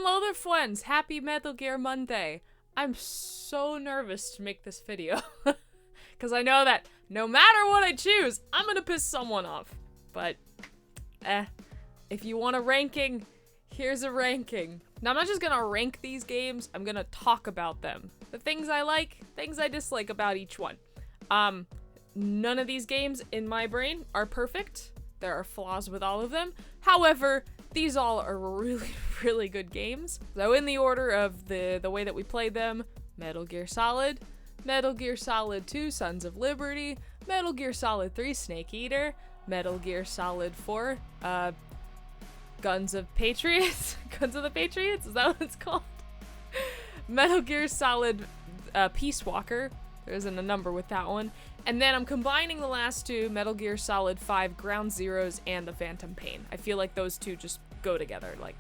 Hello there, friends! Happy Metal Gear Monday! I'm so nervous to make this video. Because I know that no matter what I choose, I'm gonna piss someone off. But, if you want a ranking, here's a ranking. Now, I'm not just gonna rank these games, I'm gonna talk about them. The things I like, things I dislike about each one. None of these games, in my brain, are perfect. There are flaws with all of them. However, these all are really, really good games. So in the order of the way that we played them, Metal Gear Solid, Metal Gear Solid 2 Sons of Liberty, Metal Gear Solid 3 Snake Eater, Metal Gear Solid 4 Guns of Patriots? Guns of the Patriots? Is that what it's called? Metal Gear Solid Peace Walker. There isn't a number with that one. And then I'm combining the last two, Metal Gear Solid 5 Ground Zeroes and The Phantom Pain. I feel like those two just go together, like,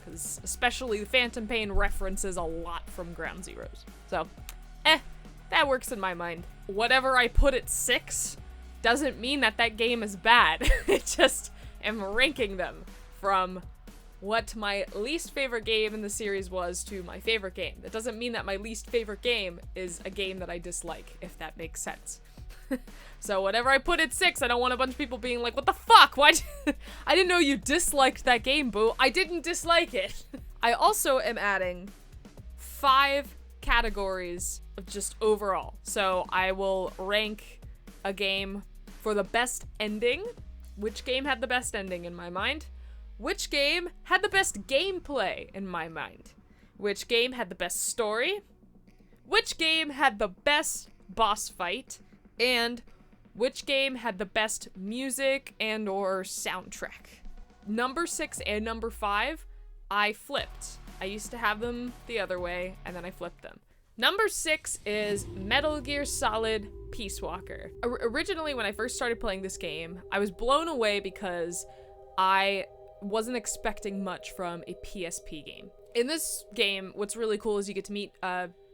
because especially The Phantom Pain references a lot from Ground Zeroes. So, that works in my mind. Whatever I put at 6 doesn't mean that that game is bad. It just am ranking them from what my least favorite game in the series was to my favorite game. That doesn't mean that my least favorite game is a game that I dislike, if that makes sense. So whatever I put at 6, I don't want a bunch of people being like, what the fuck? Why? I didn't know you disliked that game, boo. I didn't dislike it. I also am adding 5 categories of just overall. So I will rank a game for the best ending. Which game had the best ending in my mind? Which game had the best gameplay in my mind? Which game had the best story? Which game had the best boss fight? And which game had the best music and or soundtrack? Number 6 and number 5, I flipped. I used to have them the other way, and then I flipped them. Number 6 is Metal Gear Solid Peace Walker. Originally, when I first started playing this game, I was blown away because I wasn't expecting much from a PSP game. In this game, what's really cool is you get to meet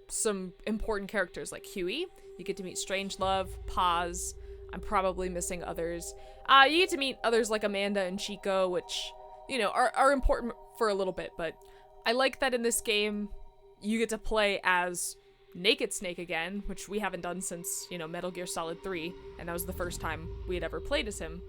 some important characters like Huey. You get to meet Strangelove, Paz. I'm probably missing others. You get to meet others like Amanda and Chico, which, you know, are important for a little bit, but I like that in this game, you get to play as Naked Snake again, which we haven't done since, you know, Metal Gear Solid 3, and that was the first time we had ever played as him.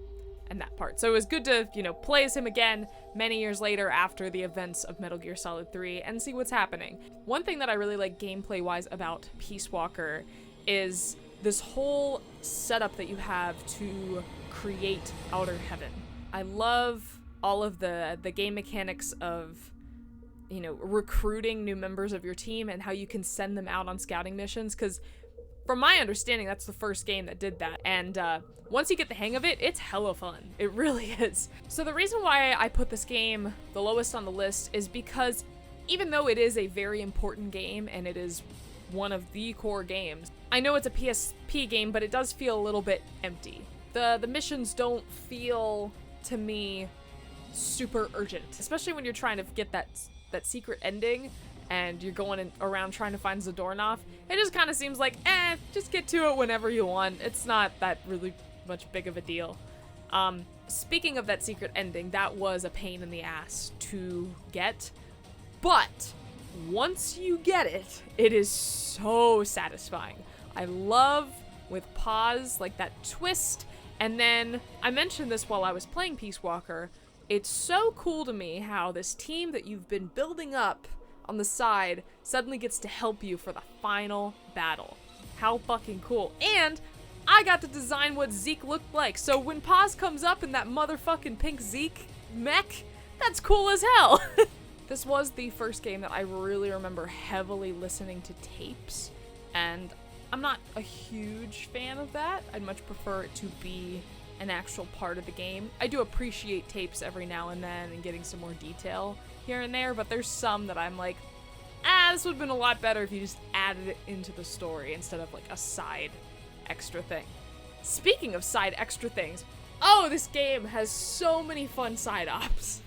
And that part. So it was good to, you know, play as him again many years later after the events of Metal Gear Solid 3 and see what's happening. One thing that I really like gameplay-wise about Peace Walker is this whole setup that you have to create Outer Heaven. I love all of the game mechanics of, you know, recruiting new members of your team and how you can send them out on scouting missions, because from my understanding, that's the first game that did that, and once you get the hang of it, it's hella fun. It really is. So the reason why I put this game the lowest on the list is because even though it is a very important game and it is one of the core games, I know it's a PSP game, but it does feel a little bit empty. The missions don't feel, to me, super urgent, especially when you're trying to get that secret ending and you're going around trying to find Zadornov. It just kind of seems like, just get to it whenever you want. It's not that really much big of a deal. Speaking of that secret ending, that was a pain in the ass to get, but once you get it, it is so satisfying. I love with Paz, like that twist, and then I mentioned this while I was playing Peace Walker, it's so cool to me how this team that you've been building up on the side suddenly gets to help you for the final battle. How fucking cool. And I got to design what Zeke looked like, so when Paz comes up in that motherfucking pink Zeke mech, that's cool as hell. This was the first game that I really remember heavily listening to tapes, and I'm not a huge fan of that. I'd much prefer it to be an actual part of the game. I do appreciate tapes every now and then and getting some more detail here and there, but there's some that I'm like, this would have been a lot better if you just added it into the story instead of like a side extra thing. Speaking of side extra things, oh, this game has so many fun side ops.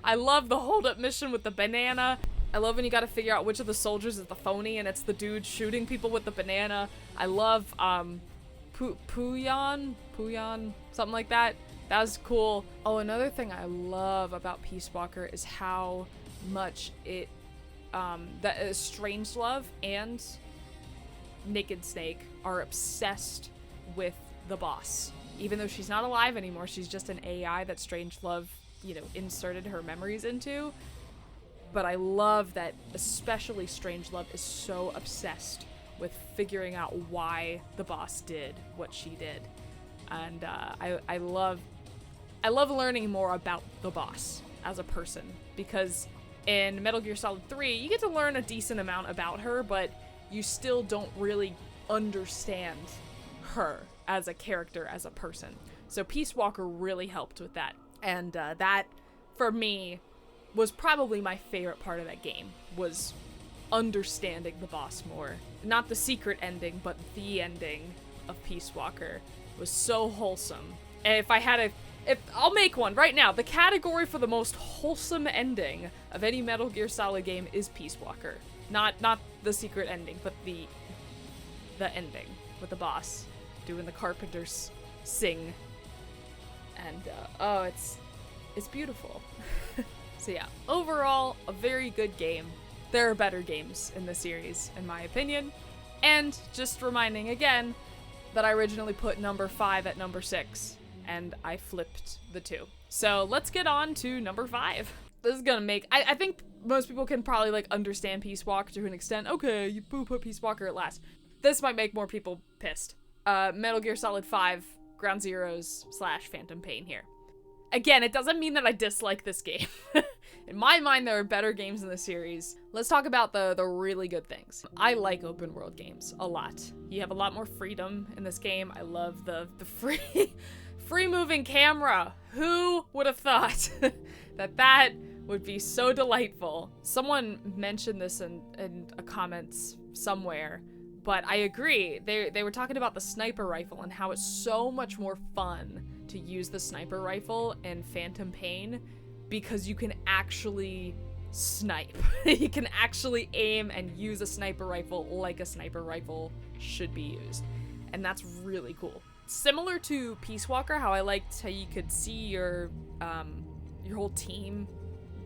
I love the hold-up mission with the banana. I love when you gotta figure out which of the soldiers is the phony and it's the dude shooting people with the banana. I love, Puyan, something like that. That was cool. Oh, another thing I love about Peace Walker is how much it that Strangelove and Naked Snake are obsessed with the boss. Even though she's not alive anymore, she's just an AI that Strangelove, you know, inserted her memories into. But I love that especially Strangelove is so obsessed with figuring out why the boss did what she did. And I love learning more about the boss as a person, because in Metal Gear Solid 3, you get to learn a decent amount about her, but you still don't really understand her as a character, as a person. So Peace Walker really helped with that. And that, for me, was probably my favorite part of that game, was understanding the boss more. Not the secret ending, but the ending of Peace Walker was so wholesome. And if I'll make one right now, the category for the most wholesome ending of any Metal Gear Solid game is Peace Walker. Not the secret ending, but the ending with the boss doing the Carpenters sing. And it's beautiful. So yeah, overall, a very good game. There are better games in the series, in my opinion. And just reminding again that I originally put number 5 at number 6, and I flipped the 2. So let's get on to number 5. This is gonna make, I think most people can probably like understand Peace Walker to an extent. Okay, you put Peace Walker at last. This might make more people pissed. Metal Gear Solid 5, Ground Zeroes / Phantom Pain here. Again, it doesn't mean that I dislike this game. In my mind, there are better games in the series. Let's talk about the really good things. I like open world games a lot. You have a lot more freedom in this game. I love the free moving camera. Who would have thought that would be so delightful? Someone mentioned this in a comments somewhere, but I agree. They were talking about the sniper rifle and how it's so much more fun to use the sniper rifle in Phantom Pain because you can actually snipe. You can actually aim and use a sniper rifle like a sniper rifle should be used. And that's really cool. Similar to Peace Walker, how I liked how you could see your whole team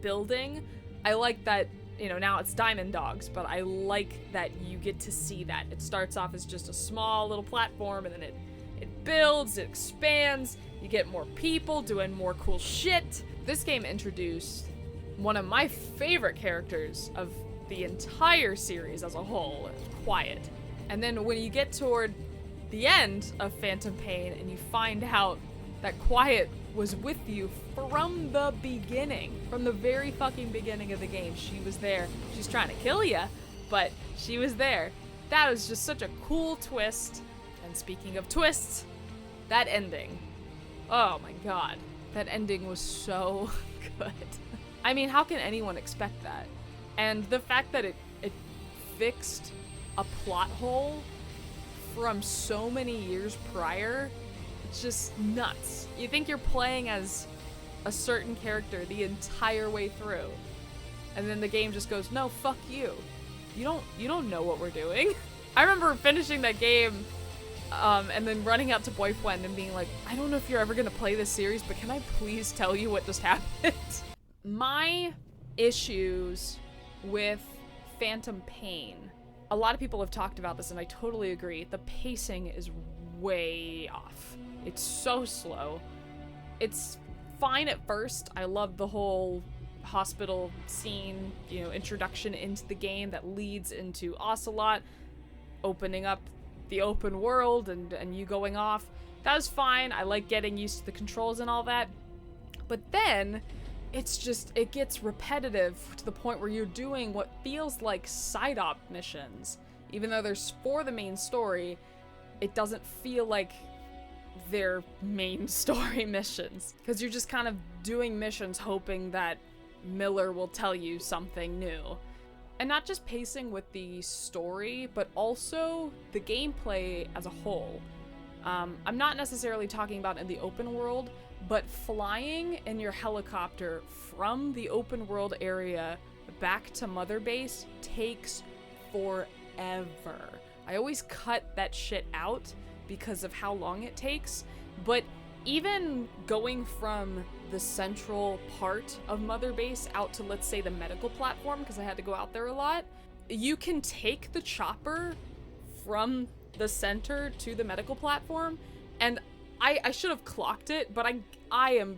building. I like that, you know, now it's Diamond Dogs, but I like that you get to see that. It starts off as just a small little platform, and then it builds, it expands, you get more people doing more cool shit. This game introduced one of my favorite characters of the entire series as a whole, Quiet. And then when you get toward the end of Phantom Pain and you find out that Quiet was with you from the beginning, from the very fucking beginning of the game. She was there. She's trying to kill you, but she was there. That was just such a cool twist. And speaking of twists, that ending. Oh my god. That ending was so good. I mean, how can anyone expect that? And the fact that it fixed a plot hole from so many years prior, it's just nuts. You think you're playing as a certain character the entire way through, and then the game just goes, no, fuck you. You don't know what we're doing. I remember finishing that game, and then running out to Boyfriend and being like, I don't know if you're ever gonna play this series, but can I please tell you what just happened? My issues with Phantom Pain, a lot of people have talked about this and I totally agree. The pacing is way off. It's so slow. It's fine at first. I love the whole hospital scene, you know, introduction into the game that leads into Ocelot, opening up the open world and you going off. That was fine. I like getting used to the controls and all that. But then it gets repetitive to the point where you're doing what feels like side op missions. Even though there's for the main story, it doesn't feel like they're main story missions. Because you're just kind of doing missions hoping that Miller will tell you something new. And not just pacing with the story, but also the gameplay as a whole. I'm not necessarily talking about in the open world, but flying in your helicopter from the open world area back to Mother Base takes forever. I always cut that shit out because of how long it takes, but even going from the central part of Mother Base out to, let's say, the medical platform, because I had to go out there a lot, you can take the chopper from the center to the medical platform, and I should have clocked it, but I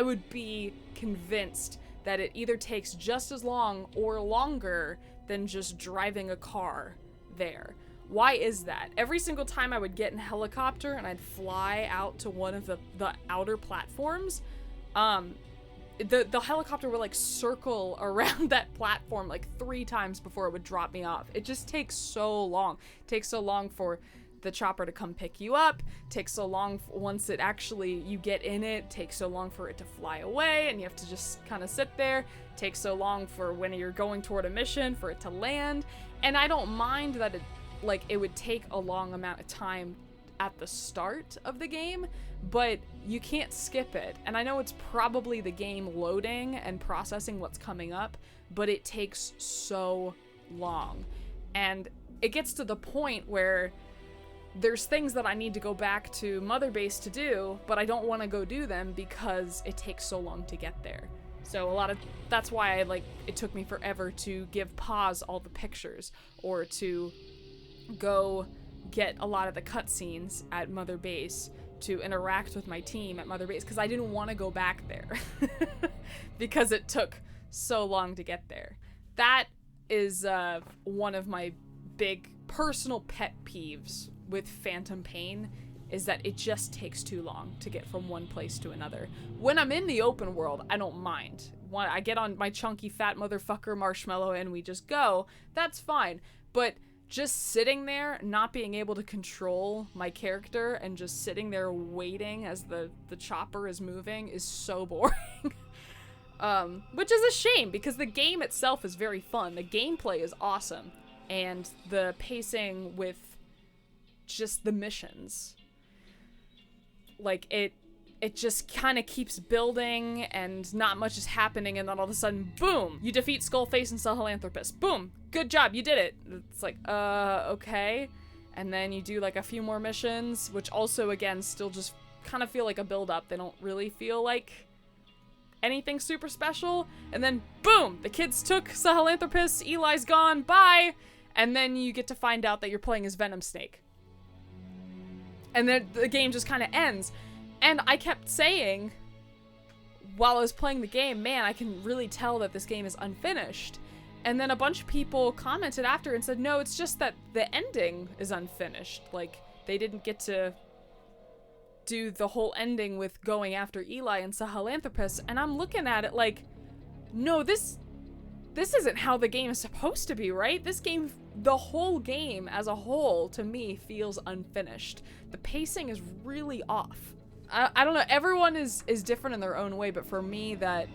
would be convinced that it either takes just as long or longer than just driving a car there. Why is that? Every single time I would get in a helicopter and I'd fly out to one of the outer platforms, the helicopter would like circle around that platform like 3 times before it would drop me off. It just takes so long. It takes so long for the chopper to come pick you up, takes so long once it actually, you get in it, takes so long for it to fly away and you have to just kind of sit there, takes so long for when you're going toward a mission for it to land. And I don't mind that it would take a long amount of time at the start of the game, but you can't skip it. And I know it's probably the game loading and processing what's coming up, but it takes so long. And it gets to the point where there's things that I need to go back to Mother Base to do, but I don't want to go do them because it takes so long to get there. So that's why it took me forever to give Paz all the pictures, or to go get a lot of the cutscenes at Mother Base, to interact with my team at Mother Base, because I didn't want to go back there because it took so long to get there. That is one of my big personal pet peeves with Phantom Pain, is that it just takes too long to get from one place to another. When I'm in the open world, I don't mind. When I get on my chunky fat motherfucker Marshmallow and we just go, that's fine. But just sitting there, not being able to control my character and just sitting there waiting as the chopper is moving is so boring. Which is a shame, because the game itself is very fun. The gameplay is awesome. And the pacing with just the missions, like it just kind of keeps building and not much is happening, and then all of a sudden, boom, you defeat Skullface and Sahelanthropus. Boom, good job, you did it. It's like, okay. And then you do like a few more missions, which also, again, still just kind of feel like a build-up. They don't really feel like anything super special. And then, boom, the kids took Sahelanthropus, Eli's gone, bye! And then you get to find out that you're playing as Venom Snake. And then the game just kind of ends. And I kept saying, while I was playing the game, man, I can really tell that this game is unfinished. And then a bunch of people commented after and said, no, it's just that the ending is unfinished. Like, they didn't get to do the whole ending with going after Eli and Sahelanthropus. And I'm looking at it like, no, this isn't how the game is supposed to be, right? This game, the whole game as a whole, to me, feels unfinished. The pacing is really off. I don't know, everyone is different in their own way, but for me, that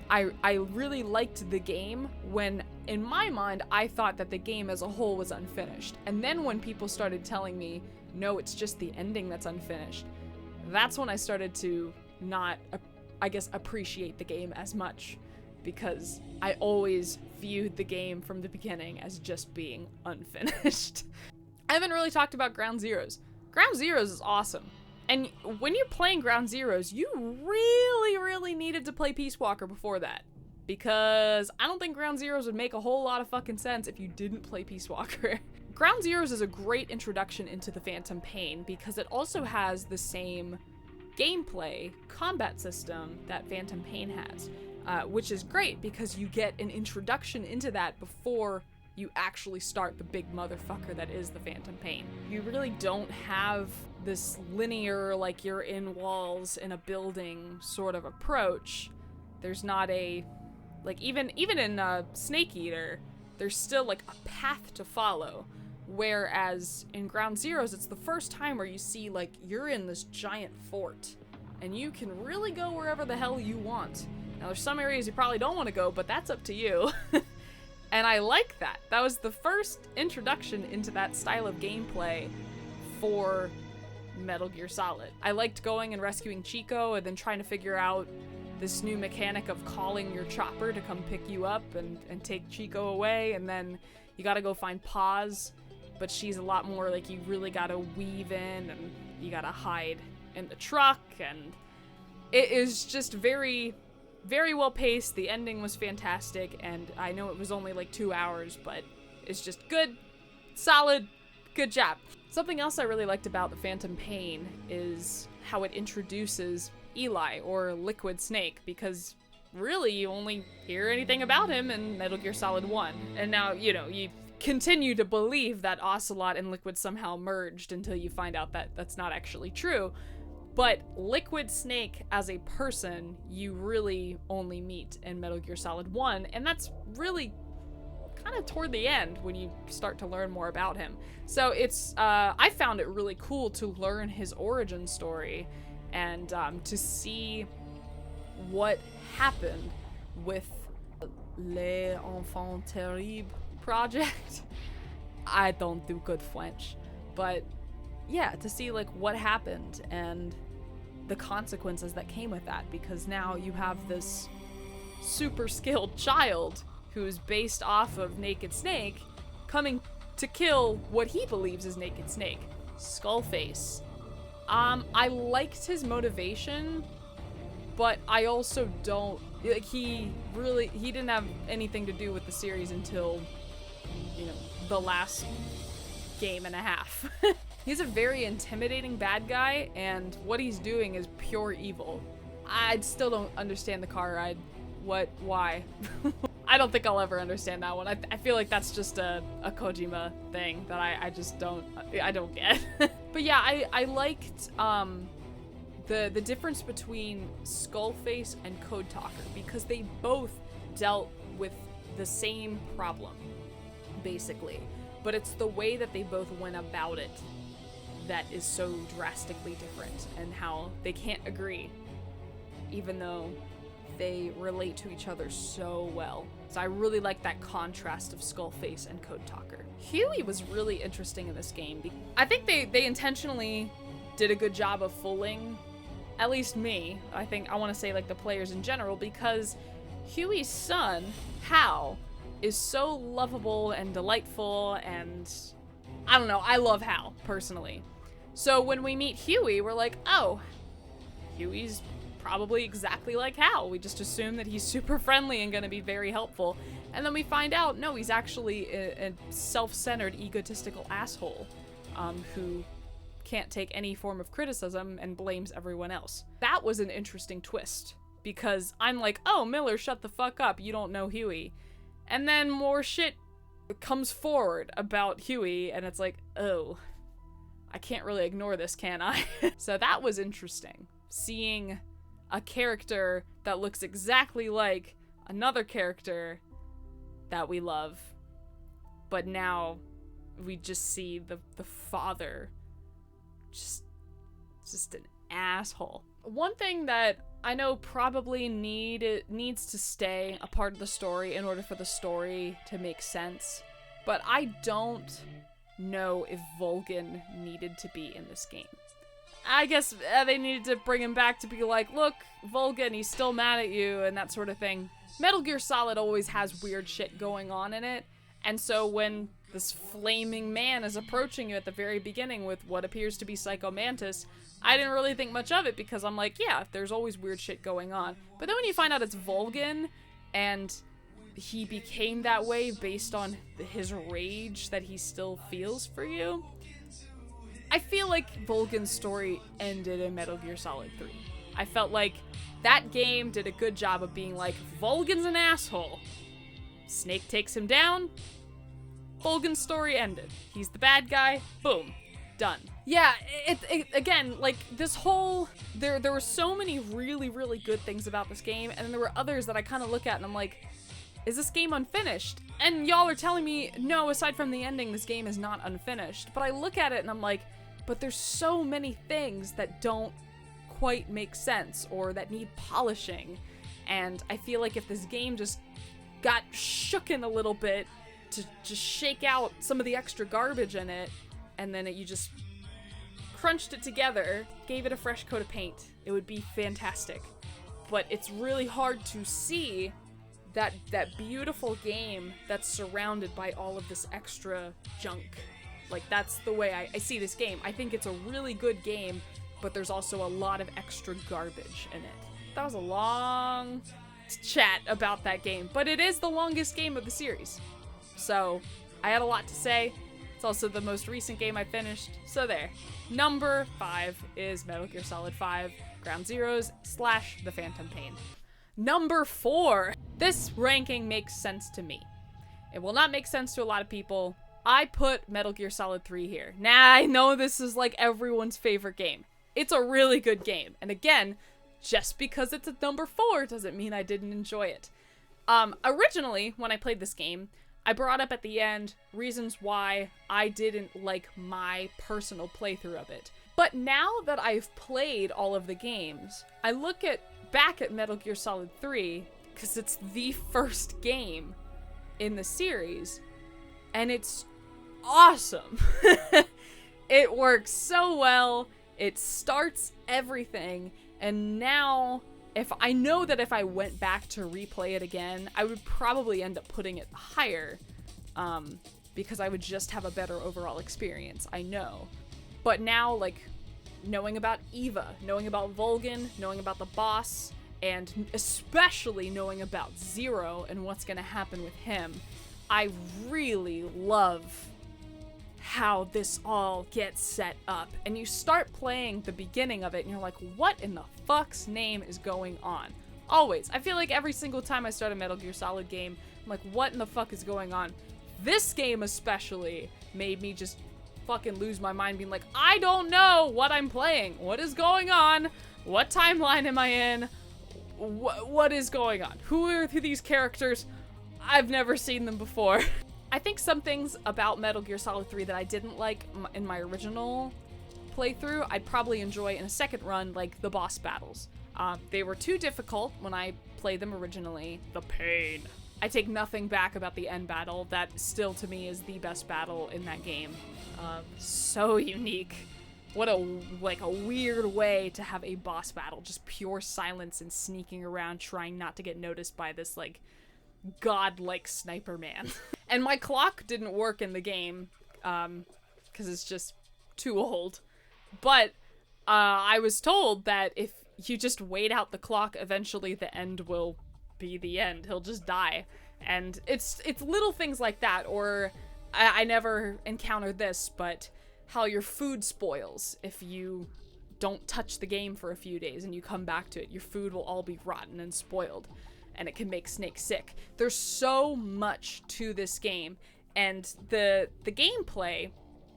I really liked the game when, in my mind, I thought that the game as a whole was unfinished. And then when people started telling me, no, it's just the ending that's unfinished, that's when I started to not, I guess, appreciate the game as much. Because I always viewed the game from the beginning as just being unfinished. I haven't really talked about Ground Zeroes. Ground Zeroes is awesome. And when you're playing Ground Zeroes, you really, really needed to play Peace Walker before that. Because I don't think Ground Zeroes would make a whole lot of fucking sense if you didn't play Peace Walker. Ground Zeroes is a great introduction into the Phantom Pain because it also has the same gameplay combat system that Phantom Pain has. Which is great because you get an introduction into that before you actually start the big motherfucker that is the Phantom Pain. You really don't have this linear, like you're in walls in a building sort of approach. There's not a, like even in Snake Eater, there's still like a path to follow. Whereas in Ground Zeroes, it's the first time where you see like you're in this giant fort and you can really go wherever the hell you want. Now, there's some areas you probably don't want to go, but that's up to you. And I like that. That was the first introduction into that style of gameplay for Metal Gear Solid. I liked going and rescuing Chico and then trying to figure out this new mechanic of calling your chopper to come pick you up and take Chico away, and then you gotta go find Paz, but she's a lot more like you really gotta weave in and you gotta hide in the truck, and it is just very, very well paced. The ending was fantastic, and I know it was only like 2 hours, but it's just good, solid, good job. Something else I really liked about The Phantom Pain is how it introduces Eli, or Liquid Snake, because really you only hear anything about him in Metal Gear Solid 1. And now, you know, you continue to believe that Ocelot and Liquid somehow merged until you find out that that's not actually true. But Liquid Snake as a person, you really only meet in Metal Gear Solid 1, and that's really kind of toward the end when you start to learn more about him. So it's, I found it really cool to learn his origin story and to see what happened with Les Enfants Terribles project. I don't do good French, but yeah, to see like what happened and the consequences that came with that, because now you have this super skilled child who's based off of Naked Snake coming to kill what he believes is Naked Snake, Skullface. I liked his motivation, but I also don't, like, he didn't have anything to do with the series until, you know, the last game and a half. He's a very intimidating bad guy, and what he's doing is pure evil. I still don't understand the car ride. Why? I don't think I'll ever understand that one. I feel like that's just a Kojima thing that I just don't get. But yeah, I liked the difference between Skullface and Code Talker, because they both dealt with the same problem, basically. But it's the way that they both went about it that is so drastically different, and how they can't agree, even though they relate to each other so well. So I really like that contrast of Skullface and Code Talker. Huey was really interesting in this game. I think they intentionally did a good job of fooling, at least me, I want to say like the players in general, because Huey's son, Hal, is so lovable and delightful, and I don't know, I love Hal, personally. So when we meet Huey, we're like, oh, Huey's probably exactly like Hal. We just assume that he's super friendly and gonna be very helpful. And then we find out, no, he's actually a self-centered, egotistical asshole who can't take any form of criticism and blames everyone else. That was an interesting twist, because I'm like, oh, Miller, shut the fuck up, you don't know Huey. And then more shit comes forward about Huey, and it's like, oh, I can't really ignore this, can I? So that was interesting, seeing a character that looks exactly like another character that we love, but now we just see the father just an asshole. One thing that I know probably needs to stay a part of the story in order for the story to make sense, but I don't know if Volgin needed to be in this game. I guess they needed to bring him back to be like, look, Volgin, he's still mad at you, and that sort of thing. Metal Gear Solid always has weird shit going on in it, and so when this flaming man is approaching you at the very beginning with what appears to be Psycho Mantis, I didn't really think much of it, because I'm like, yeah, there's always weird shit going on. But then when you find out it's Volgin, and he became that way based on his rage that he still feels for you, I feel like Volgin's story ended in Metal Gear Solid 3. I felt like that game did a good job of being like, Volgin's an asshole. Snake takes him down. Volgin's story ended. He's the bad guy. Boom. Done. Yeah, it again, like, this whole... There were so many really, really good things about this game, and then there were others that I kind of look at and I'm like, is this game unfinished? And y'all are telling me, no, aside from the ending, this game is not unfinished. But I look at it and I'm like, but there's so many things that don't quite make sense or that need polishing. And I feel like if this game just got shooken a little bit to just shake out some of the extra garbage in it, and then you just crunched it together, gave it a fresh coat of paint, it would be fantastic. But it's really hard to see that beautiful game that's surrounded by all of this extra junk. Like, that's the way I see this game. I think it's a really good game but there's also a lot of extra garbage in it. That was a long chat about that game, but it is the longest game of the series. So I had a lot to say. It's also the most recent game I finished, so there. Number 5 is Metal Gear Solid 5 Ground Zeroes / The Phantom Pain. Number 4. This ranking makes sense to me. It will not make sense to a lot of people. I put Metal Gear Solid 3 here. Now, I know this is like everyone's favorite game. It's a really good game. And again, just because it's at number 4 doesn't mean I didn't enjoy it. Originally, when I played this game, I brought up at the end reasons why I didn't like my personal playthrough of it. But now that I've played all of the games, I look back at Metal Gear Solid 3, because it's the first game in the series, and it's awesome. It works so well, it starts everything, and now if I went back to replay it again, I would probably end up putting it higher, because I would just have a better overall experience, I know. But now, like, knowing about Eva, knowing about Volgin, knowing about the boss, and especially knowing about Zero and what's gonna happen with him, I really love how this all gets set up. And you start playing the beginning of it and you're like, what in the fuck's name is going on? Always. I feel like every single time I start a Metal Gear Solid game, I'm like, what in the fuck is going on? This game especially made me just fucking lose my mind, being like, I don't know what I'm playing. What is going on? What timeline am I in? What is going on? Who are these characters? I've never seen them before. I think some things about Metal Gear Solid 3 that I didn't like in my original playthrough, I'd probably enjoy in a second run, like the boss battles. They were too difficult when I played them originally. The pain. I take nothing back about the end battle. That still, to me, is the best battle in that game. So unique. What a weird way to have a boss battle. Just pure silence and sneaking around trying not to get noticed by this, like, godlike sniper man. And my clock didn't work in the game, because it's just too old. But I was told that if you just wait out the clock, eventually the end will be the end. He'll just die. And it's little things like that, or I never encountered this, but how your food spoils if you don't touch the game for a few days and you come back to it. Your food will all be rotten and spoiled, and it can make Snake sick. There's so much to this game, and the gameplay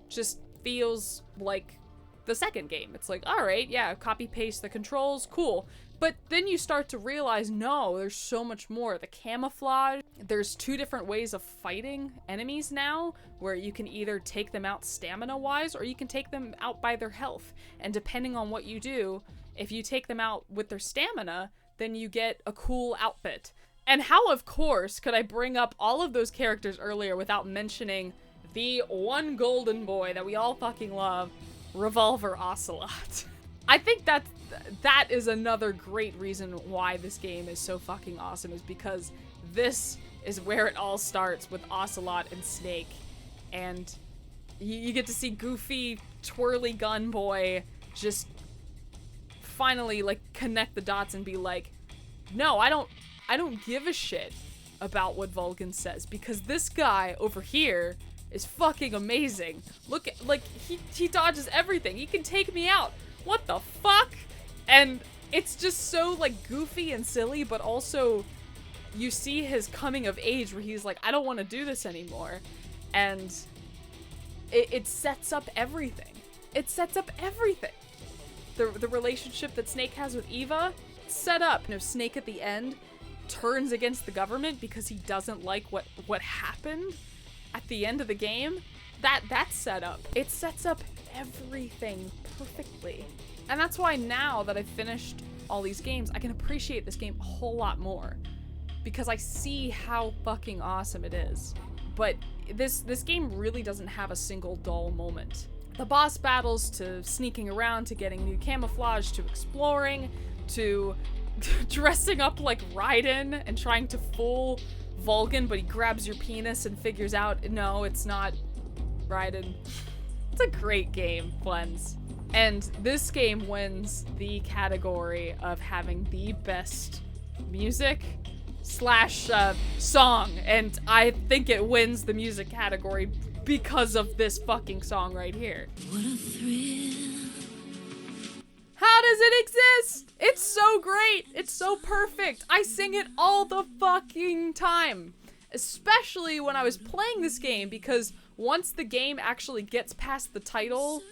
just feels like the second game. It's like, all right, yeah, copy paste the controls, cool. But then you start to realize, no, there's so much more. The camouflage, there's 2 different ways of fighting enemies now, where you can either take them out stamina-wise, or you can take them out by their health. And depending on what you do, if you take them out with their stamina, then you get a cool outfit. And how, of course, could I bring up all of those characters earlier without mentioning the one golden boy that we all fucking love, Revolver Ocelot. I think that is another great reason why this game is so fucking awesome, is because this is where it all starts with Ocelot and Snake. And you get to see goofy, twirly gun boy just finally, like, connect the dots and be like, no, I don't give a shit about what Volgin says, because this guy over here is fucking amazing. Look at, like, he dodges everything. He can take me out. What the fuck? And it's just so, like, goofy and silly, but also you see his coming of age where he's like, I don't want to do this anymore. And it sets up everything. It sets up everything. The relationship that Snake has with Eva, set up. You know, Snake at the end turns against the government because he doesn't like what happened at the end of the game. That's set up. It sets up everything perfectly. And that's why now that I've finished all these games, I can appreciate this game a whole lot more, because I see how fucking awesome it is. But this game really doesn't have a single dull moment. The boss battles, to sneaking around, to getting new camouflage, to exploring, to dressing up like Raiden and trying to fool Volgin, but he grabs your penis and figures out, no, it's not Raiden. It's a great game, friends. And this game wins the category of having the best music slash song. And I think it wins the music category because of this fucking song right here. What a thrill. How does it exist? It's so great. It's so perfect. I sing it all the fucking time. Especially when I was playing this game, because once the game actually gets past the title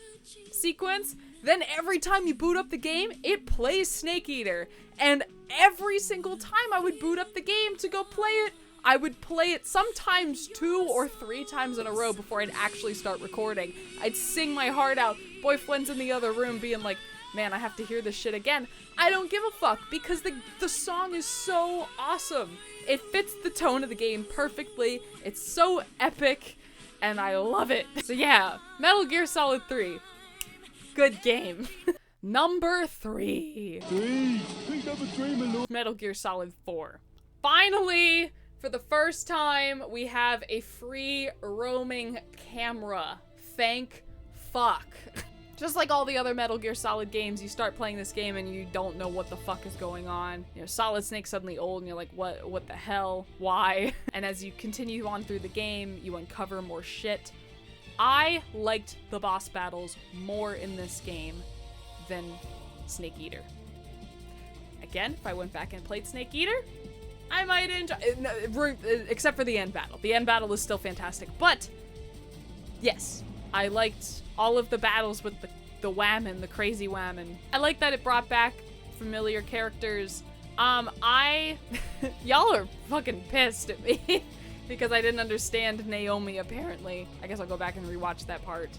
sequence, then every time you boot up the game, it plays Snake Eater. And every single time I would boot up the game to go play it, I would play it sometimes 2 or 3 times in a row before I'd actually start recording. I'd sing my heart out. Boyfriend's in the other room being like, man, I have to hear this shit again. I don't give a fuck because the song is so awesome. It fits the tone of the game perfectly. It's so epic and I love it. So yeah, Metal Gear Solid 3. Good game. Number 3. Metal Gear Solid 4. Finally, for the first time, we have a free roaming camera. Thank fuck. Just like all the other Metal Gear Solid games, you start playing this game and you don't know what the fuck is going on. You know, Solid Snake's suddenly old and you're like, what the hell? Why? And as you continue on through the game, you uncover more shit. I liked the boss battles more in this game than Snake Eater. Again, if I went back and played Snake Eater, I might enjoy it, except for the end battle. The end battle is still fantastic, but yes, I liked all of the battles with the whammon, the crazy whammon. I like that it brought back familiar characters. Y'all are fucking pissed at me because I didn't understand Naomi apparently. I guess I'll go back and rewatch that part.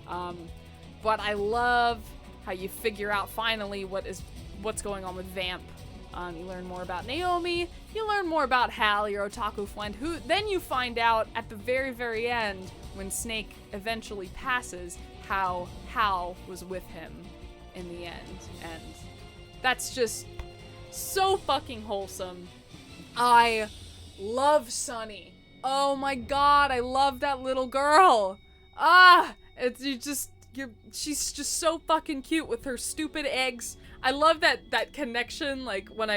But I love how you figure out finally what's going on with Vamp. You learn more about Naomi, you learn more about Hal, your otaku friend, who then you find out at the very, very end when Snake eventually passes how Hal was with him in the end. And that's just so fucking wholesome. I love Sunny. Oh my god, I love that little girl. She's just so fucking cute with her stupid eggs. I love that connection, like when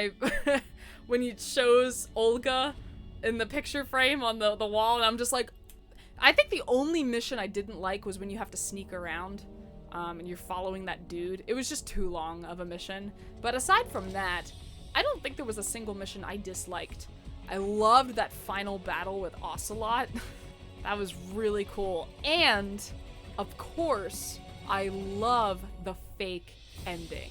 it shows Olga in the picture frame on the wall, and I'm just like, I think the only mission I didn't like was when you have to sneak around, and you're following that dude. It was just too long of a mission. But aside from that, I don't think there was a single mission I disliked. I loved that final battle with Ocelot. That was really cool. And, of course, I love the fake ending.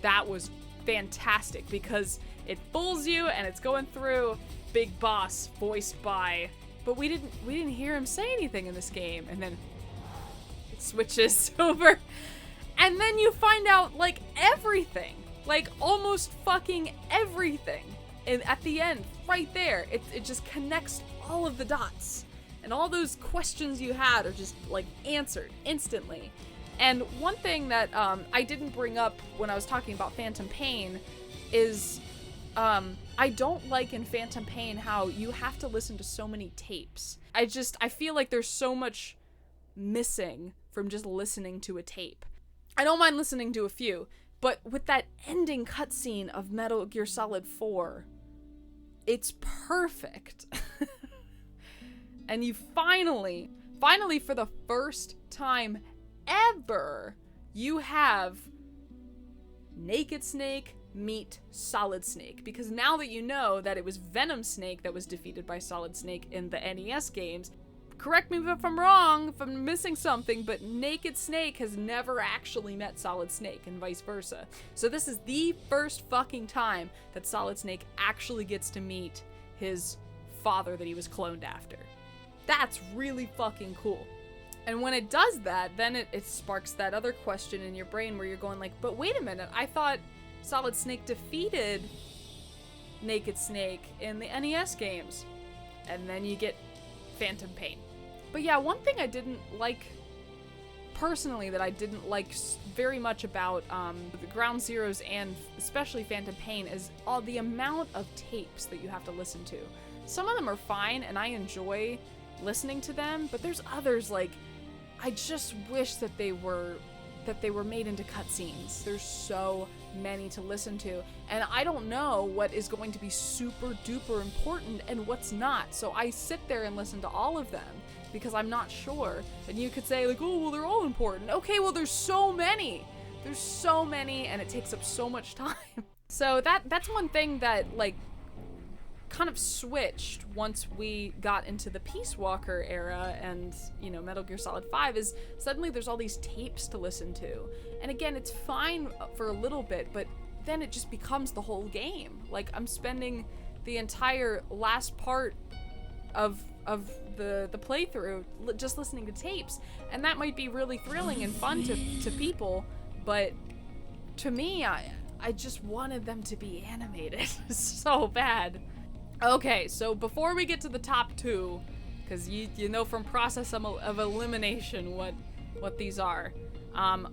That was fantastic because it fools you and it's going through Big Boss voiced by, but we didn't hear him say anything in this game, and then it switches over and then you find out like everything, like almost fucking everything, and at the end right there it just connects all of the dots and all those questions you had are just like answered instantly. And one thing that I didn't bring up when I was talking about Phantom Pain is I don't like in Phantom Pain how you have to listen to so many tapes. I feel like there's so much missing from just listening to a tape. I don't mind listening to a few, but with that ending cutscene of Metal Gear Solid 4, it's perfect. And you finally for the first time ever, you have Naked Snake meet Solid Snake, because now that you know that it was Venom Snake that was defeated by Solid Snake in the NES games, correct me if I'm wrong, if I'm missing something, but Naked Snake has never actually met Solid Snake and vice versa. So this is the first fucking time that Solid Snake actually gets to meet his father that he was cloned after. That's really fucking cool. And when it does that, then it sparks that other question in your brain where you're going like, but wait a minute, I thought Solid Snake defeated Naked Snake in the NES games. And then you get Phantom Pain. But yeah, one thing I didn't like, personally, that I didn't like very much about the Ground Zeroes and especially Phantom Pain is all the amount of tapes that you have to listen to. Some of them are fine and I enjoy listening to them, but there's others like, I just wish that they were that they were made into cutscenes. There's so many to listen to, and I don't know what is going to be super duper important and what's not. So I sit there and listen to all of them because I'm not sure. And you could say like, oh, well, they're all important. Okay, well, there's so many. There's so many, and it takes up so much time. So that's one thing that like kind of switched once we got into the Peace Walker era and, you know, Metal Gear Solid 5 is suddenly there's all these tapes to listen to. And again, it's fine for a little bit, but then it just becomes the whole game. Like, I'm spending the entire last part of the playthrough just listening to tapes, and that might be really thrilling and fun to people, but to me, I just wanted them to be animated so bad. Okay, so before we get to the top two, because you know from process of elimination what these are,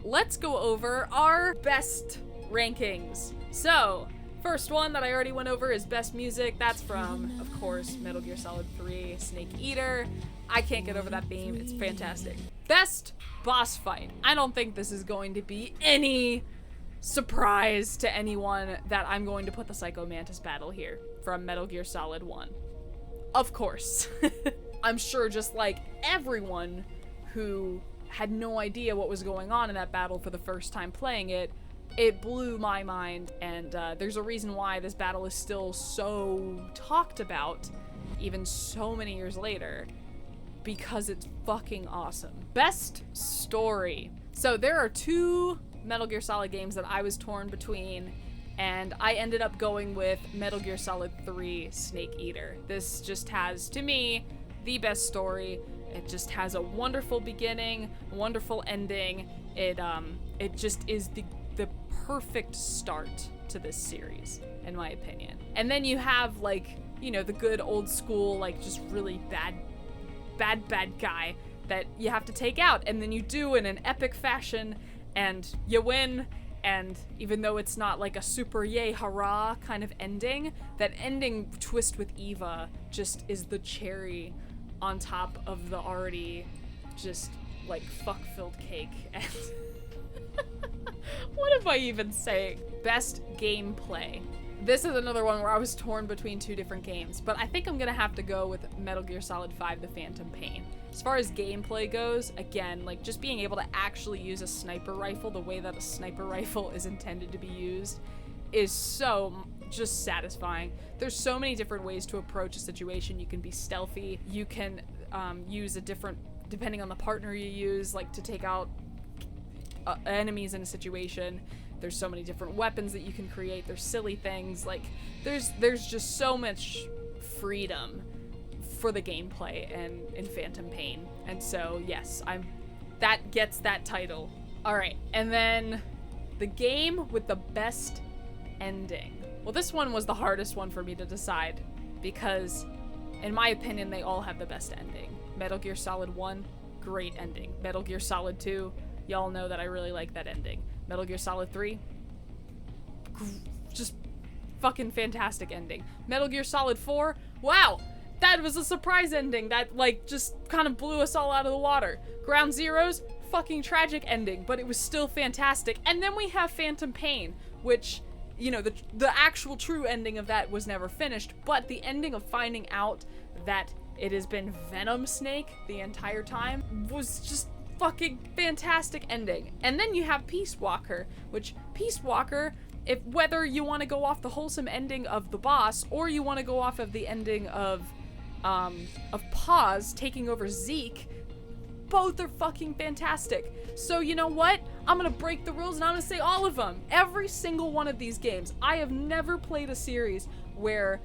let's go over our best rankings. So, first one that I already went over is best music. That's from, of course, Metal Gear Solid 3, Snake Eater. I can't get over that theme. It's fantastic. Best boss fight. I don't think this is going to be any surprise to anyone that I'm going to put the Psycho Mantis battle here from Metal Gear Solid 1. Of course. I'm sure just like everyone who had no idea what was going on in that battle for the first time playing it, it blew my mind, and there's a reason why this battle is still so talked about, even so many years later, because it's fucking awesome. Best story. So there are two Metal Gear Solid games that I was torn between, and I ended up going with Metal Gear Solid 3 Snake Eater. This just has, to me, the best story. It just has a wonderful beginning, wonderful ending. It just is the perfect start to this series, in my opinion. And then you have, like, you know, the good old school, like, just really bad guy that you have to take out, and then you do in an epic fashion, and you win. And even though it's not like a super yay hurrah kind of ending, that ending twist with Eva just is the cherry on top of the already just like fuck-filled cake. And what am I even saying? Best gameplay. This is another one where I was torn between two different games, but I think I'm gonna have to go with Metal Gear Solid 5 The Phantom Pain. As far as gameplay goes, again, like just being able to actually use a sniper rifle the way that a sniper rifle is intended to be used is so just satisfying. There's so many different ways to approach a situation. You can be stealthy, you can use a different, depending on the partner you use, like to take out enemies in a situation. There's so many different weapons that you can create. There's silly things, like there's just so much freedom for the gameplay and in Phantom Pain. And so yes, that gets that title. All right, and then the game with the best ending. Well, this one was the hardest one for me to decide because in my opinion they all have the best ending. Metal Gear Solid 1, great ending. Metal Gear Solid 2, y'all know that I really like that ending. Metal Gear Solid 3, just fucking fantastic ending. Metal Gear Solid 4, wow, that was a surprise ending that like just kind of blew us all out of the water. Ground Zeroes, fucking tragic ending, but it was still fantastic. And then we have Phantom Pain, which, you know, the actual true ending of that was never finished, but the ending of finding out that it has been Venom Snake the entire time was just fucking fantastic ending. And then you have Peace Walker, which Peace Walker, if whether you want to go off the wholesome ending of the boss or you want to go off of the ending of Paz taking over Zeke, both are fucking fantastic. So you know what? I'm gonna break the rules and I'm gonna say all of them. Every single one of these games. I have never played a series where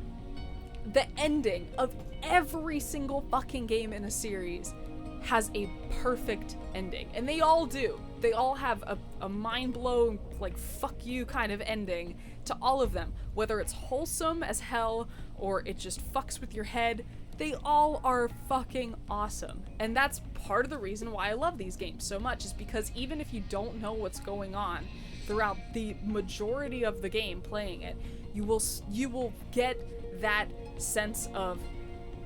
the ending of every single fucking game in a series has a perfect ending. And they all do. They all have a mind-blowing, like, fuck you kind of ending to all of them. Whether it's wholesome as hell or it just fucks with your head, they all are fucking awesome. And that's part of the reason why I love these games so much, is because even if you don't know what's going on throughout the majority of the game playing it, you will get that sense of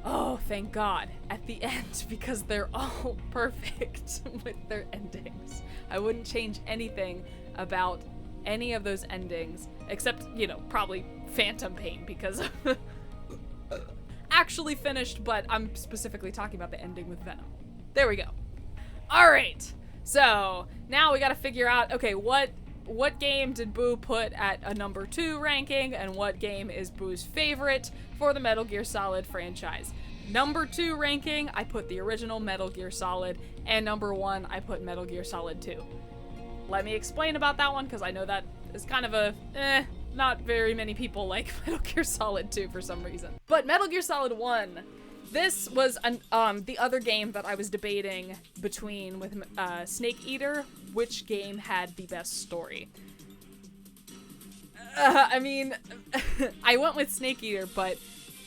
Oh, thank God, at the end, because they're all perfect with their endings. I wouldn't change anything about any of those endings, except, you know, probably Phantom Pain, because actually finished, but I'm specifically talking about the ending with Venom. There we go. All right, so now we gotta figure out, okay, what game did Boo put at a number 2 ranking, and what game is Boo's favorite for the Metal Gear Solid franchise? Number 2 ranking, I put the original Metal Gear Solid, and number 1, I put Metal Gear Solid 2. Let me explain about that one, because I know that is kind of a, not very many people like Metal Gear Solid 2 for some reason. But Metal Gear Solid 1, this was the other game that I was debating between with Snake Eater, which game had the best story. I mean, I went with Snake Eater, but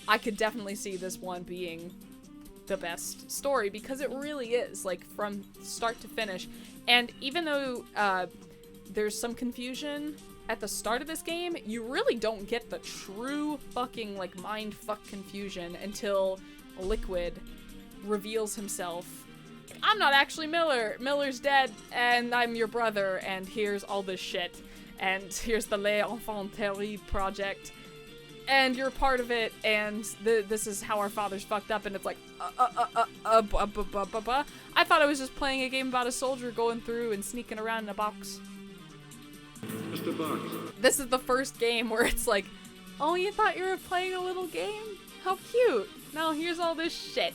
I could definitely see this one being the best story, because it really is, like, from start to finish. And even though there's some confusion at the start of this game, you really don't get the true fucking, like, mindfuck confusion until Liquid reveals himself. I'm not actually Miller. Miller's dead, and I'm your brother, and here's all this shit. And here's the Les Enfants Terribles project. And you're part of it, and this is how our fathers fucked up, and it's like, I thought I was just playing a game about a soldier going through and sneaking around in a box. Just a box. This is the first game where it's like, oh, you thought you were playing a little game? How cute. Now here's all this shit.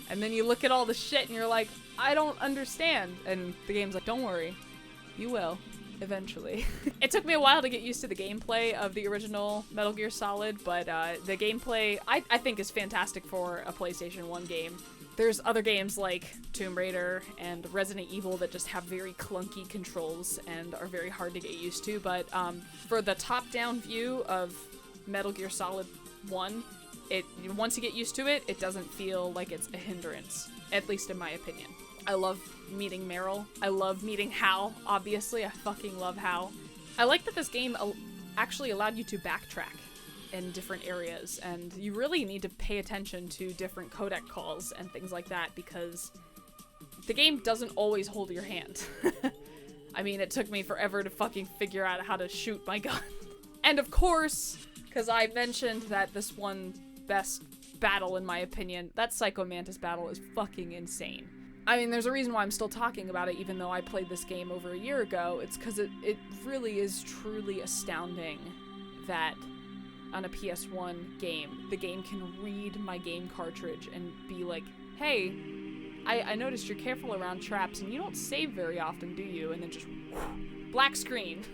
And then you look at all the shit and you're like, I don't understand. And the game's like, don't worry, you will. Eventually. It took me a while to get used to the gameplay of the original Metal Gear Solid, but the gameplay I think is fantastic for a PlayStation 1 game. There's other games like Tomb Raider and Resident Evil that just have very clunky controls and are very hard to get used to, but for the top-down view of Metal Gear Solid 1, once you get used to it, it doesn't feel like it's a hindrance, at least in my opinion. I love meeting Meryl. I love meeting Hal, obviously. I fucking love Hal. I like that this game actually allowed you to backtrack in different areas, and you really need to pay attention to different codec calls and things like that, because the game doesn't always hold your hand. I mean, it took me forever to fucking figure out how to shoot my gun. And of course, because I mentioned that this one best battle, in my opinion, that Psycho Mantis battle is fucking insane. I mean, there's a reason why I'm still talking about it, even though I played this game over a year ago. It's because it really is truly astounding that on a PS1 game, the game can read my game cartridge and be like, hey, I noticed you're careful around traps and you don't save very often, do you? And then just black screen.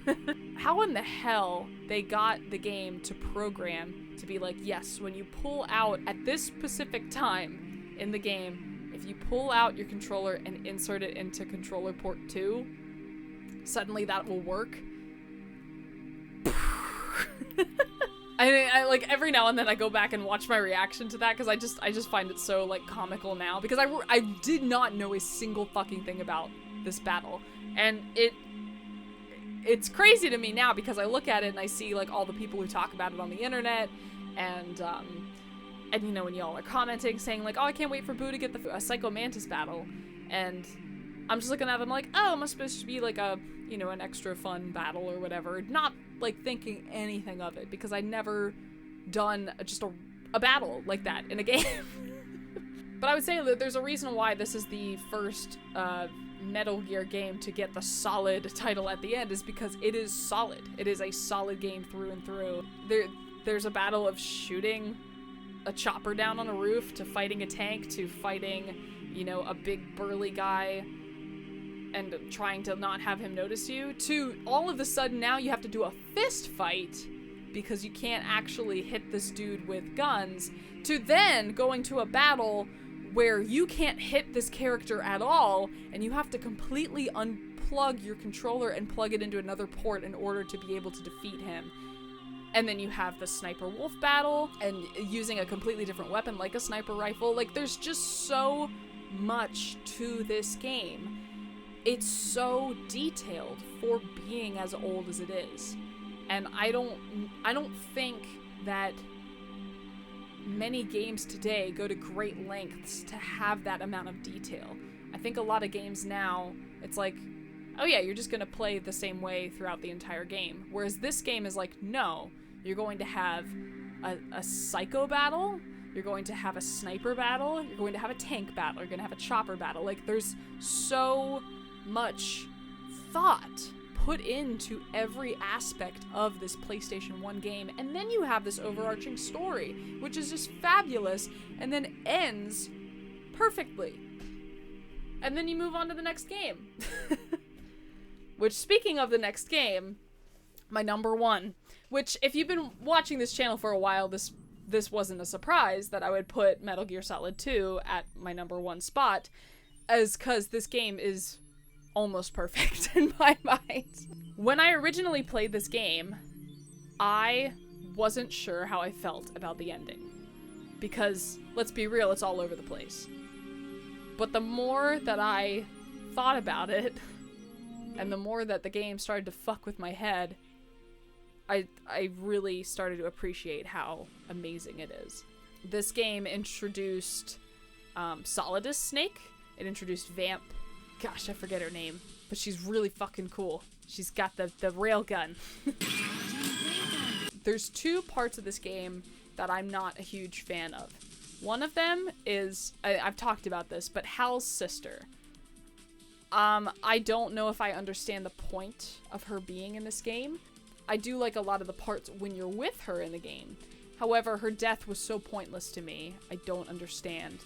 How in the hell they got the game to program to be like, yes, when you pull out at this specific time in the game, if you pull out your controller and insert it into controller port 2, suddenly that will work. I like every now and then I go back and watch my reaction to that, because I just find it so like comical now, because I did not know a single fucking thing about this battle, and it's crazy to me now because I look at it and I see like all the people who talk about it on the internet, and you know, when y'all are commenting saying like, oh, I can't wait for Boo to get the Psycho Mantis battle, and I'm just looking at them like, oh, it must supposed to be like a, you know, an extra fun battle or whatever, not like thinking anything of it, because I'd never done just a battle like that in a game. But I would say that there's a reason why this is the first Metal Gear game to get the solid title at the end, is because it is solid. It is a solid game through and through. There's a battle of shooting a chopper down on a roof, to fighting a tank, to fighting, you know, a big burly guy and trying to not have him notice you, to all of a sudden now you have to do a fist fight because you can't actually hit this dude with guns, to then going to a battle where you can't hit this character at all and you have to completely unplug your controller and plug it into another port in order to be able to defeat him. And then you have the Sniper Wolf battle, and using a completely different weapon like a sniper rifle. Like, there's just so much to this game. It's so detailed for being as old as it is. And I don't think that many games today go to great lengths to have that amount of detail. I think a lot of games now, it's like, oh yeah, you're just gonna play the same way throughout the entire game. Whereas this game is like, no, you're going to have a psycho battle, you're going to have a sniper battle, you're going to have a tank battle, you're gonna have a chopper battle. Like, there's so much thought put into every aspect of this PlayStation 1 game, and then you have this overarching story, which is just fabulous, and then ends perfectly. And then you move on to the next game. Which, speaking of the next game, my number one, which if you've been watching this channel for a while, this wasn't a surprise that I would put Metal Gear Solid 2 at my number one spot, as cause this game is almost perfect in my mind. When I originally played this game, I wasn't sure how I felt about the ending. Because, let's be real, it's all over the place. But the more that I thought about it, and the more that the game started to fuck with my head, I really started to appreciate how amazing it is. This game introduced Solidus Snake. It introduced Vamp. Gosh, I forget her name, but she's really fucking cool. She's got the rail gun. There's two parts of this game that I'm not a huge fan of. One of them is, I've talked about this, but Hal's sister. I don't know if I understand the point of her being in this game. I do like a lot of the parts when you're with her in the game. However, her death was so pointless to me, I don't understand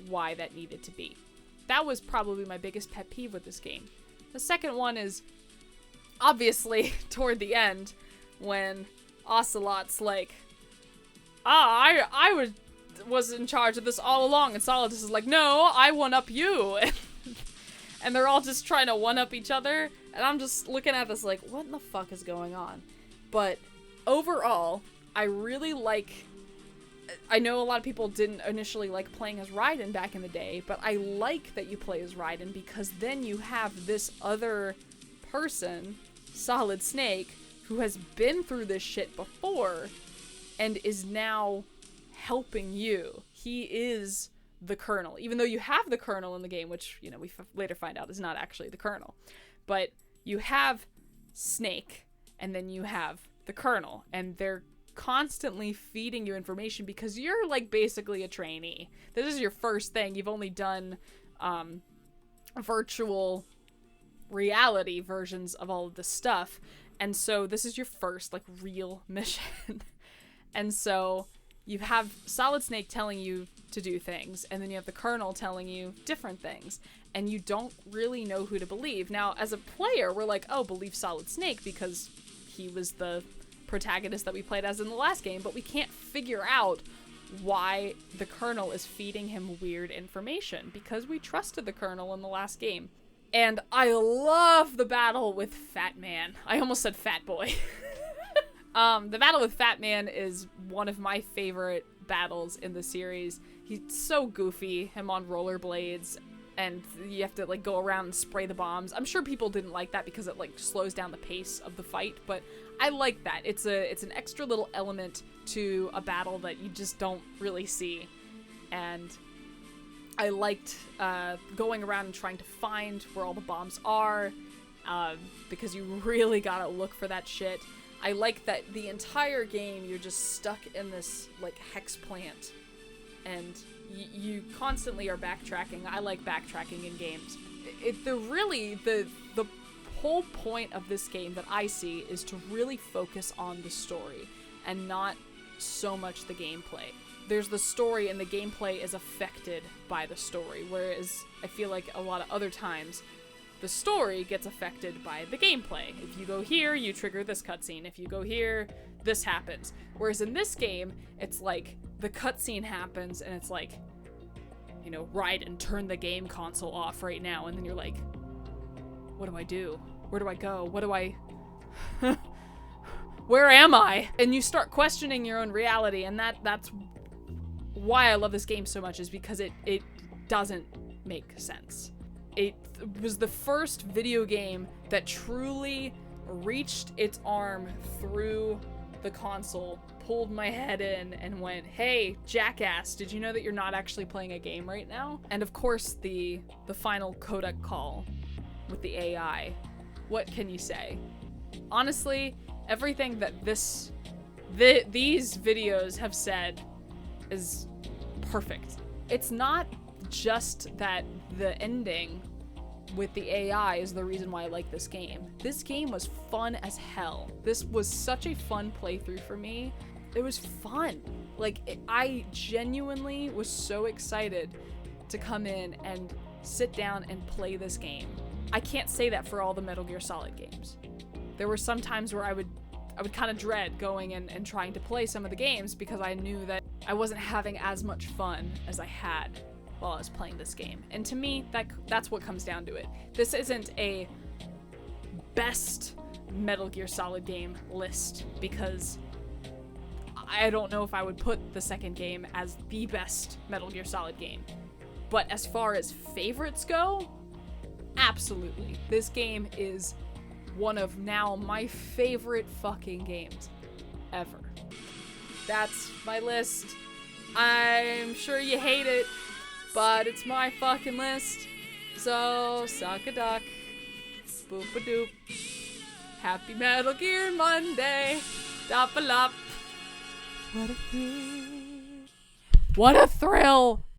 why that needed to be. That was probably my biggest pet peeve with this game. The second one is, obviously, toward the end, when Ocelot's like, I was in charge of this all along, and Solidus is like, no, I one-up you. And they're all just trying to one-up each other, and I'm just looking at this like, what in the fuck is going on? But overall, I really like... I know a lot of people didn't initially like playing as Raiden back in the day, but I like that you play as Raiden because then you have this other person, Solid Snake, who has been through this shit before and is now helping you. He is the Colonel, even though you have the Colonel in the game, which, you know, we later find out is not actually the Colonel. But you have Snake, and then you have the Colonel, and they're constantly feeding you information because you're like basically a trainee. This is your first thing. You've only done virtual reality versions of all of this stuff, and so this is your first like real mission. And so you have Solid Snake telling you to do things, and then you have the Colonel telling you different things, and you don't really know who to believe. Now, as a player, we're like, oh, believe Solid Snake because he was the protagonist that we played as in the last game, but we can't figure out why the Colonel is feeding him weird information because we trusted the Colonel in the last game. And I love the battle with Fat Man. I almost said Fat Boy. The battle with Fat Man is one of my favorite battles in the series. He's so goofy, him on rollerblades, and you have to like go around and spray the bombs. I'm sure people didn't like that because it like slows down the pace of the fight, but I like that. It's an extra little element to a battle that you just don't really see. And I liked going around and trying to find where all the bombs are, because you really gotta look for that shit. I like that the entire game you're just stuck in this like hex plant, and you constantly are backtracking. I like backtracking in games. The whole point of this game that I see is to really focus on the story and not so much the gameplay. There's the story and the gameplay is affected by the story, whereas I feel like a lot of other times the story gets affected by the gameplay. If you go here, you trigger this cutscene. If you go here, this happens. Whereas in this game, it's like the cutscene happens and it's like, you know, Raiden, turn the game console off right now. And then you're like, what do I do? Where do I go? What do I... Where am I? And you start questioning your own reality, and that's why I love this game so much, is because it doesn't make sense. It was the first video game that truly reached its arm through the console pulled my head in and went, "Hey, jackass, did you know that you're not actually playing a game right now?" And of course, the final codec call with the AI. What can you say? Honestly, everything that these videos have said is perfect. It's not just that the ending with the AI is the reason why I like this game. This game was fun as hell. This was such a fun playthrough for me. It was fun. I genuinely was so excited to come in and sit down and play this game. I can't say that for all the Metal Gear Solid games. There were some times where I would kind of dread going and trying to play some of the games because I knew that I wasn't having as much fun as I had while I was playing this game. And to me, that's what comes down to it. This isn't a best Metal Gear Solid game list because I don't know if I would put the second game as the best Metal Gear Solid game. But as far as favorites go, absolutely. This game is one of now my favorite fucking games ever. That's my list. I'm sure you hate it, but it's my fucking list. So, suck a duck. Boop a doop. Happy Metal Gear Monday. Dop-a-lop. What a thrill. What a thrill.